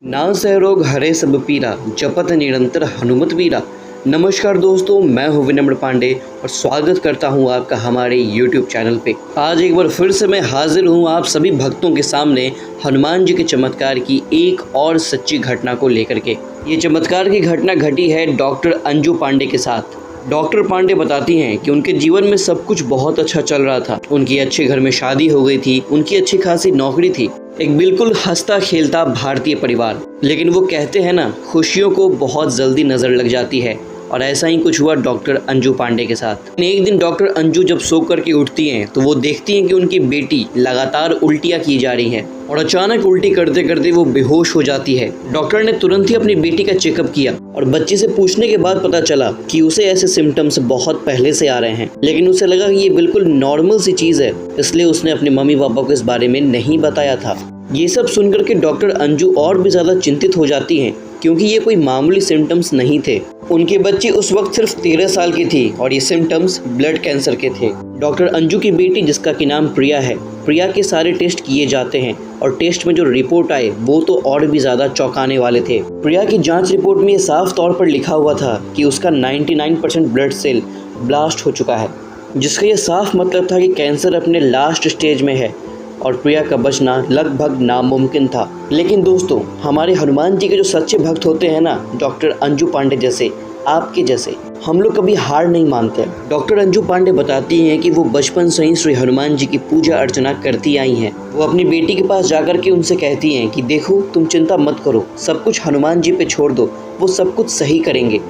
ना सह रोग हरे सब पीरा, जपत निरंतर हनुमत वीरा। नमस्कार दोस्तों, मैं हूं विनम्र पांडे और स्वागत करता हूं आपका हमारे YouTube चैनल पे। आज एक बार फिर से मैं हाजिर हूं आप सभी भक्तों के सामने हनुमान जी के चमत्कार की एक और सच्ची घटना को लेकर के। ये चमत्कार की घटना घटी है डॉक्टर अंजू पांडे के साथ। डॉक्टर पांडे बताती हैं कि उनके जीवन में सब कुछ बहुत अच्छा चल रहा था। उनकी अच्छे घर में शादी हो गई थी, उनकी अच्छी खासी नौकरी थी, एक बिल्कुल हंसता खेलता भारतीय परिवार। लेकिन वो कहते हैं ना, खुशियों को बहुत जल्दी नजर लग जाती है और ऐसा ही कुछ हुआ डॉक्टर अंजू पांडे के साथ। एक दिन डॉक्टर अंजू जब सो कर के उठती हैं तो वो देखती हैं कि उनकी बेटी लगातार उल्टियां की जा रही हैं और अचानक उल्टी करते करते वो बेहोश हो जाती है। डॉक्टर ने तुरंत ही अपनी बेटी का चेकअप किया और बच्ची से पूछने के बाद पता चला कि उसे ऐसे सिम्टम्स बहुत पहले से आ रहे हैं, लेकिन उसे लगा कि ये बिल्कुल नॉर्मल सी चीज है, इसलिए उसने अपने मम्मी पापा को इस बारे में नहीं बताया था। ये सब सुनकर के डॉक्टर अंजू और भी ज्यादा चिंतित हो जाती हैं, क्योंकि ये कोई मामूली सिम्टम्स नहीं थे। उनकी बच्ची उस वक्त सिर्फ 13 साल की थी और ये सिम्टम्स ब्लड कैंसर के थे। डॉक्टर अंजू की बेटी, जिसका की नाम प्रिया है, प्रिया के सारे टेस्ट किए जाते हैं और टेस्ट में जो रिपोर्ट आए वो तो और भी ज्यादा चौंकाने वाले थे। प्रिया की जांच रिपोर्ट में ये साफ तौर पर लिखा हुआ था कि उसका 99% ब्लड सेल ब्लास्ट हो चुका है, जिसका ये साफ मतलब था कि कैंसर अपने लास्ट स्टेज में है और प्रिया का बचना लगभग नामुमकिन था। लेकिन दोस्तों, हमारे हनुमान जी के जो सच्चे भक्त होते हैं ना, डॉक्टर अंजू पांडे जैसे, आपके जैसे, हम लोग कभी हार नहीं मानते। डॉक्टर अंजू पांडे बताती हैं कि वो बचपन से ही श्री हनुमान जी की पूजा अर्चना करती आई हैं। वो अपनी बेटी के पास जाकर के उनसे कहती हैं कि देखो, तुम चिंता मत करो, सब कुछ हनुमान जी पे छोड़ दो, वो सब कुछ सही करेंगे।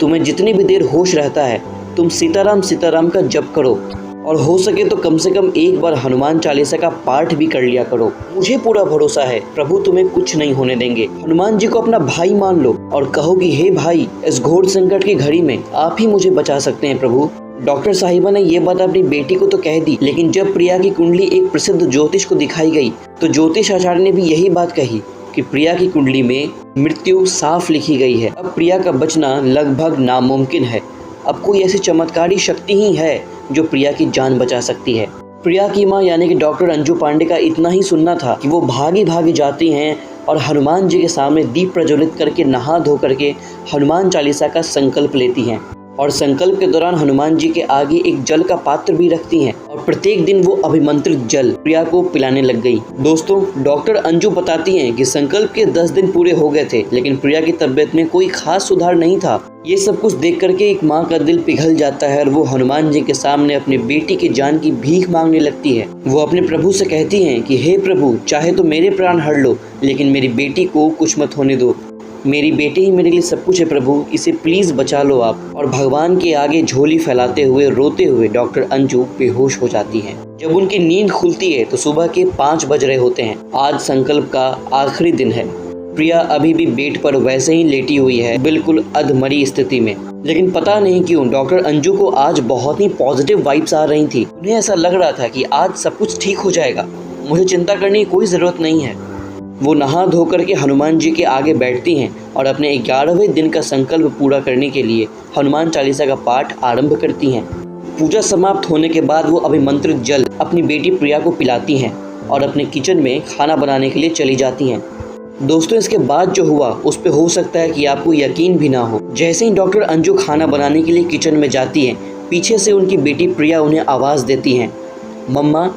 तुम्हें जितनी भी देर होश रहता है, तुम सीताराम सीताराम का जप करो और हो सके तो कम से कम एक बार हनुमान चालीसा का पाठ भी कर लिया करो। मुझे पूरा भरोसा है, प्रभु तुम्हें कुछ नहीं होने देंगे। हनुमान जी को अपना भाई मान लो और कहो कि हे भाई, इस घोर संकट की घड़ी में आप ही मुझे बचा सकते हैं प्रभु। डॉक्टर साहिबा ने ये बात अपनी बेटी को तो कह दी, लेकिन जब प्रिया की कुंडली एक प्रसिद्ध ज्योतिष को दिखाई गई तो ज्योतिष आचार्य ने भी यही बात कही कि प्रिया की कुंडली में मृत्यु साफ लिखी गई है। अब प्रिया का बचना लगभग नामुमकिन है। अब कोई ऐसी चमत्कारी शक्ति ही है जो प्रिया की जान बचा सकती है। प्रिया की माँ यानी कि डॉक्टर अंजू पांडे का इतना ही सुनना था कि वो भागी भागी जाती हैं और हनुमान जी के सामने दीप प्रज्वलित करके नहा धो करके हनुमान चालीसा का संकल्प लेती हैं और संकल्प के दौरान हनुमान जी के आगे एक जल का पात्र भी रखती हैं और प्रत्येक दिन वो अभिमंत्रित जल प्रिया को पिलाने लग गई। दोस्तों, डॉक्टर अंजू बताती हैं कि संकल्प के 10 दिन पूरे हो गए थे, लेकिन प्रिया की तबीयत में कोई खास सुधार नहीं था। ये सब कुछ देख करके एक माँ का दिल पिघल जाता है और वो हनुमान जी के सामने अपनी बेटी की जान की भीख मांगने लगती है। वो अपने प्रभु से कहती हैं कि हे प्रभु, चाहे तो मेरे प्राण हर लो, लेकिन मेरी बेटी को कुछ मत होने दो। मेरी बेटी ही मेरे लिए सब कुछ है प्रभु, इसे प्लीज बचा लो आप। और भगवान के आगे झोली फैलाते हुए रोते हुए डॉक्टर अंजू बेहोश हो जाती हैं। जब उनकी नींद खुलती है तो सुबह के 5 बज रहे होते हैं। आज संकल्प का आखिरी दिन है। प्रिया अभी भी बेड पर वैसे ही लेटी हुई है, बिल्कुल अधमरी स्थिति में। लेकिन पता नहीं क्यों डॉक्टर अंजू को आज बहुत ही पॉजिटिव वाइब्स आ रही थी। उन्हें ऐसा लग रहा था कि आज सब कुछ ठीक हो जाएगा, मुझे चिंता करने की कोई जरूरत नहीं है। वो नहा धो करके हनुमान जी के आगे बैठती हैं और अपने 11वें दिन का संकल्प पूरा करने के लिए हनुमान चालीसा का पाठ आरंभ करती हैं। पूजा समाप्त होने के बाद वो अभिमंत्रित जल अपनी बेटी प्रिया को पिलाती हैं और अपने किचन में खाना बनाने के लिए चली जाती हैं। दोस्तों, इसके बाद जो हुआ उस पे हो सकता है कि आपको यकीन भी ना हो। जैसे ही डॉक्टर अंजू खाना बनाने के लिए किचन में जाती हैं, पीछे से उनकी बेटी प्रिया उन्हें आवाज़ देती हैं, मम्मा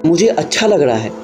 मुझे अच्छा लग रहा है।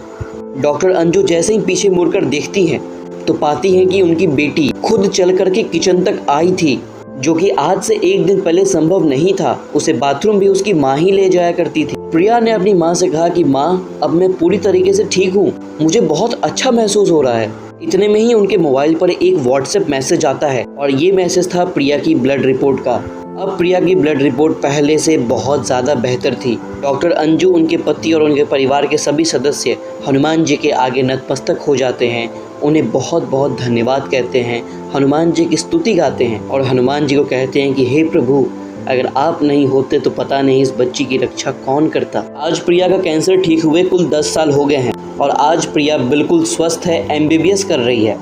डॉक्टर अंजू जैसे ही पीछे मुड़कर देखती हैं तो पाती हैं कि उनकी बेटी खुद चल करके किचन तक आई थी, जो कि आज से 1 दिन पहले संभव नहीं था। उसे बाथरूम भी उसकी माँ ही ले जाया करती थी। प्रिया ने अपनी माँ से कहा कि माँ, अब मैं पूरी तरीके से ठीक हूँ, मुझे बहुत अच्छा महसूस हो रहा है। इतने में ही उनके मोबाइल पर एक व्हाट्सएप मैसेज आता है और ये मैसेज था प्रिया की ब्लड रिपोर्ट का। अब प्रिया की ब्लड रिपोर्ट पहले से बहुत ज़्यादा बेहतर थी। डॉक्टर अंजू, उनके पति और उनके परिवार के सभी सदस्य हनुमान जी के आगे नतमस्तक हो जाते हैं, उन्हें बहुत बहुत धन्यवाद कहते हैं, हनुमान जी की स्तुति गाते हैं और हनुमान जी को कहते हैं कि हे प्रभु, अगर आप नहीं होते तो पता नहीं इस बच्ची की रक्षा कौन करता। आज प्रिया का कैंसर ठीक हुए कुल 10 साल हो गए हैं और आज प्रिया बिल्कुल स्वस्थ है, MBBS कर रही है।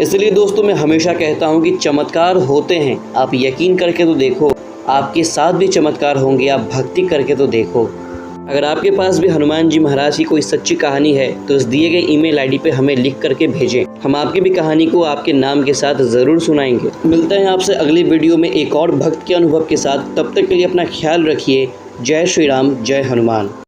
इसलिए दोस्तों, मैं हमेशा कहता हूँ कि चमत्कार होते हैं, आप यकीन करके तो देखो, आपके साथ भी चमत्कार होंगे, आप भक्ति करके तो देखो। अगर आपके पास भी हनुमान जी महाराज की कोई सच्ची कहानी है तो इस दिए गए ईमेल आईडी पे हमें लिख करके भेजें। हम आपकी भी कहानी को आपके नाम के साथ ज़रूर सुनाएंगे। मिलते हैं आपसे अगली वीडियो में एक और भक्त के अनुभव के साथ। तब तक के लिए अपना ख्याल रखिए। जय श्री राम, जय हनुमान।